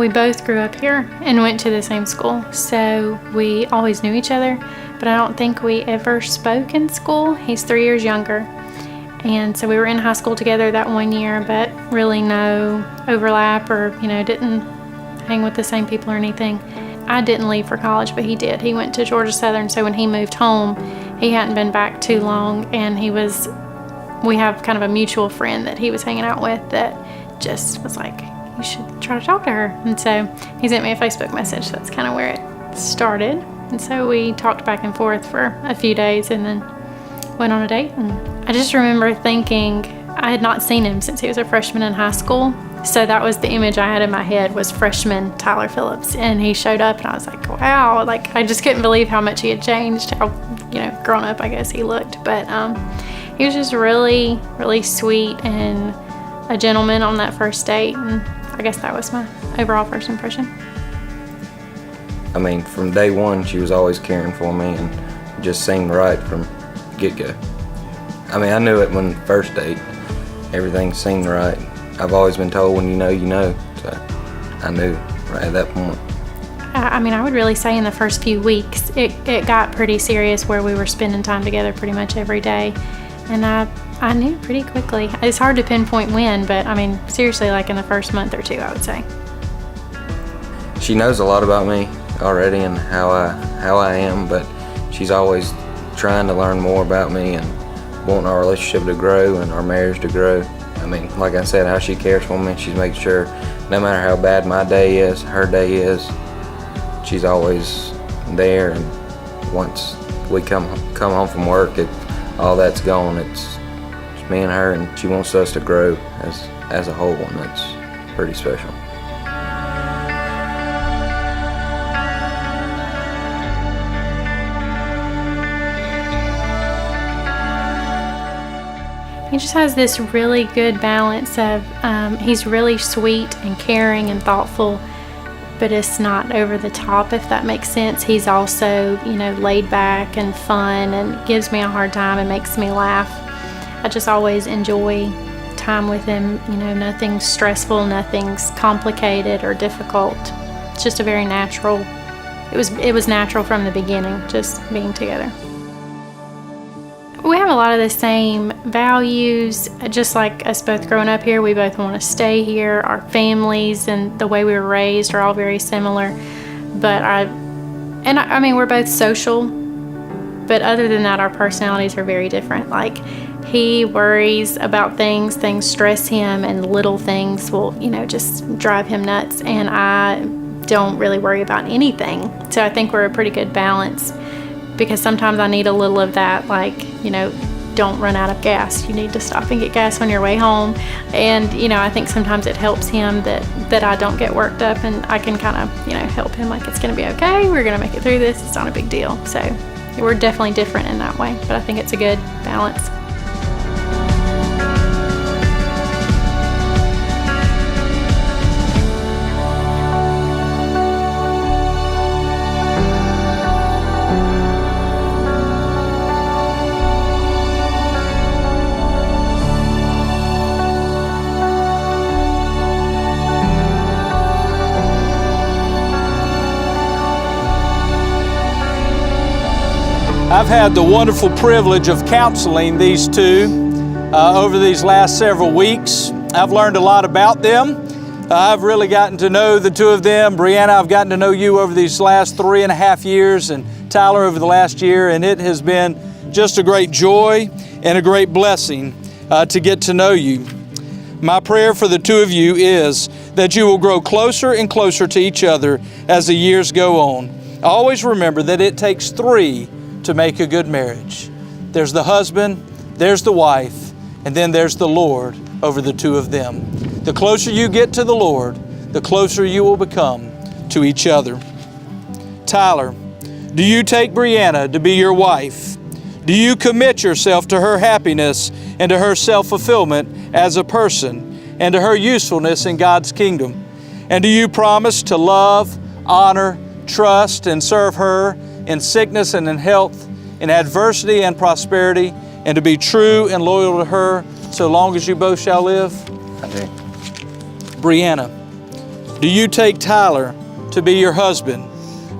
We both grew up here and went to the same school, so we always knew each other, but I don't think we ever spoke in school. He's 3 years younger, and so we were in high school together that 1 year, but really no overlap or, didn't hang with the same people or anything. I didn't leave for college, but he did. He went to Georgia Southern, so when he moved home, he hadn't been back too long, and we have kind of a mutual friend that he was hanging out with that just was like, you should try to talk to her. And so he sent me a Facebook message. That's kind of where it started. And so we talked back and forth for a few days and then went on a date. And I just remember thinking I had not seen him since he was a freshman in high school. So that was the image I had in my head, was freshman Tyler Phillips. And he showed up and I was like, wow, I just couldn't believe how much he had changed, how, grown up I guess he looked. But he was just really, really sweet and a gentleman on that first date. And I guess that was my overall first impression. I mean, from day one, she was always caring for me and just seemed right from get-go. I mean, I knew it when first date. Everything seemed right. I've always been told when you know, so I knew right at that point. I would really say in the first few weeks, it got pretty serious where we were spending time together pretty much every day. And I knew pretty quickly. It's hard to pinpoint when, but seriously, in the first month or two, I would say. She knows a lot about me already and how I am, but she's always trying to learn more about me and wanting our relationship to grow and our marriage to grow. Like I said, how she cares for me, she's making sure no matter how bad my day is, her day is, she's always there. And once we come home from work, all that's gone. It's me and her, and she wants us to grow as a whole, and that's pretty special. He just has this really good balance of, he's really sweet and caring and thoughtful, but it's not over the top, if that makes sense. He's also, laid back and fun and gives me a hard time and makes me laugh. I just always enjoy time with him. Nothing's stressful, nothing's complicated or difficult. It's just a very natural, it was natural from the beginning, just being together. We have a lot of the same values, just like us both growing up here. We both want to stay here. Our families and the way we were raised are all very similar. But we're both social, but other than that, our personalities are very different. He worries about things stress him, and little things will, just drive him nuts. And I don't really worry about anything. So I think we're a pretty good balance. Because sometimes I need a little of that, don't run out of gas. You need to stop and get gas on your way home. And, I think sometimes it helps him that I don't get worked up, and I can kind of, help him, it's going to be okay. We're going to make it through this. It's not a big deal. So we're definitely different in that way, but I think it's a good balance. I've had the wonderful privilege of counseling these two over these last several weeks. I've learned a lot about them. I've really gotten to know the two of them. Breanna, I've gotten to know you over these last 3.5 years, and Tyler over the last year, and it has been just a great joy and a great blessing to get to know you. My prayer for the two of you is that you will grow closer and closer to each other as the years go on. Always remember that it takes 3 to make a good marriage. There's the husband, there's the wife, and then there's the Lord over the two of them. The closer you get to the Lord, the closer you will become to each other. Tyler, do you take Breanna to be your wife? Do you commit yourself to her happiness and to her self-fulfillment as a person and to her usefulness in God's kingdom? And do you promise to love, honor, trust, and serve her in sickness and in health, in adversity and prosperity, and to be true and loyal to her so long as you both shall live? I do. Breanna, Do you take Tyler to be your husband?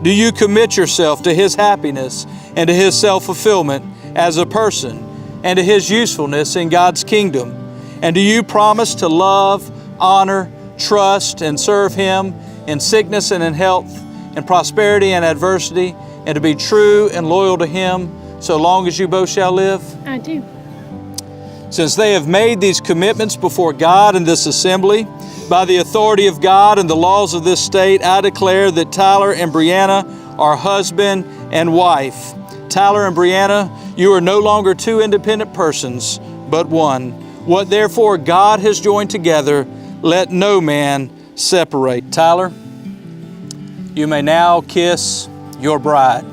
Do you commit yourself to his happiness and to his self-fulfillment as a person and to his usefulness in God's kingdom? And do you promise to love, honor, trust, and serve him in sickness and in health, in prosperity and adversity, and to be true and loyal to him so long as you both shall live? I do. Since they have made these commitments before God in this assembly, by the authority of God and the laws of this state, I declare that Tyler and Breanna are husband and wife. Tyler and Breanna, you are no longer two independent persons, but one. What therefore God has joined together, let no man separate. Tyler, you may now kiss your bride.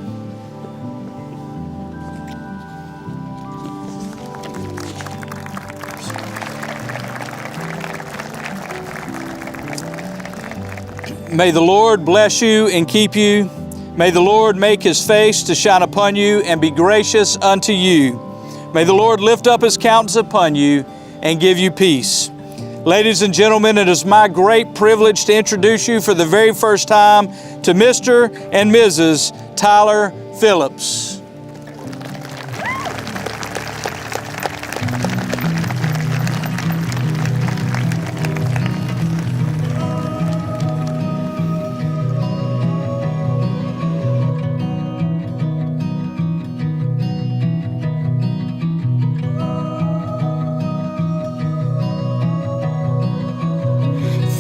May the Lord bless you and keep you. May the Lord make his face to shine upon you and be gracious unto you. May the Lord lift up his countenance upon you and give you peace. Ladies and gentlemen, it is my great privilege to introduce you for the very first time to Mr. and Mrs. Tyler Phillips.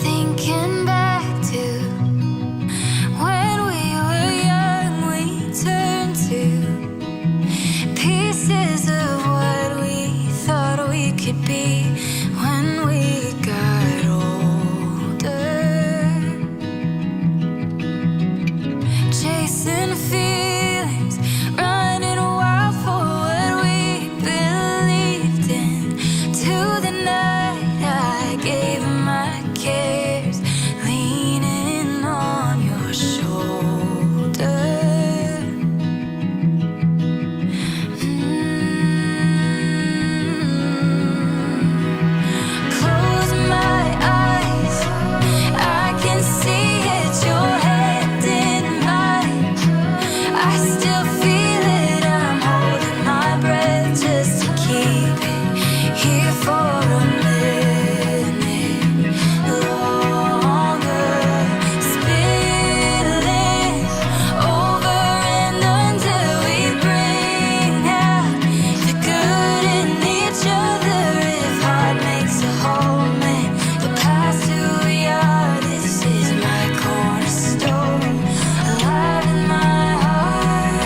Thinking back to when we were young, we turned to pieces of what we thought we could be when we got older. Chasing feelings, running wild for what we believed in. To the night I gave my cares, leaning on your shoulder. Close my eyes, I can see it, your hand in mine. I still feel it, I'm holding my breath just to keep it here for a minute longer. Spilling over and until we bring out the good in each other. If heart makes a home and the past who we are, this is my cornerstone, alive in my heart.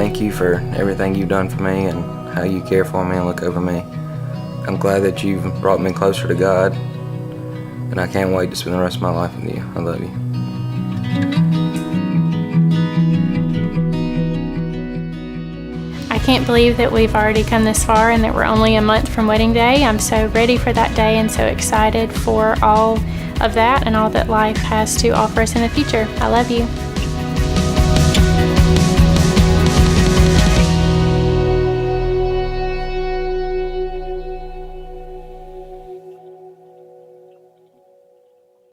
thank you for everything you've done for me and how you care for me and look over me. I'm glad that you've brought me closer to God, and I can't wait to spend the rest of my life with you. I love you. I can't believe that we've already come this far and that we're only a month from wedding day. I'm so ready for that day and so excited for all of that and all that life has to offer us in the future. I love you.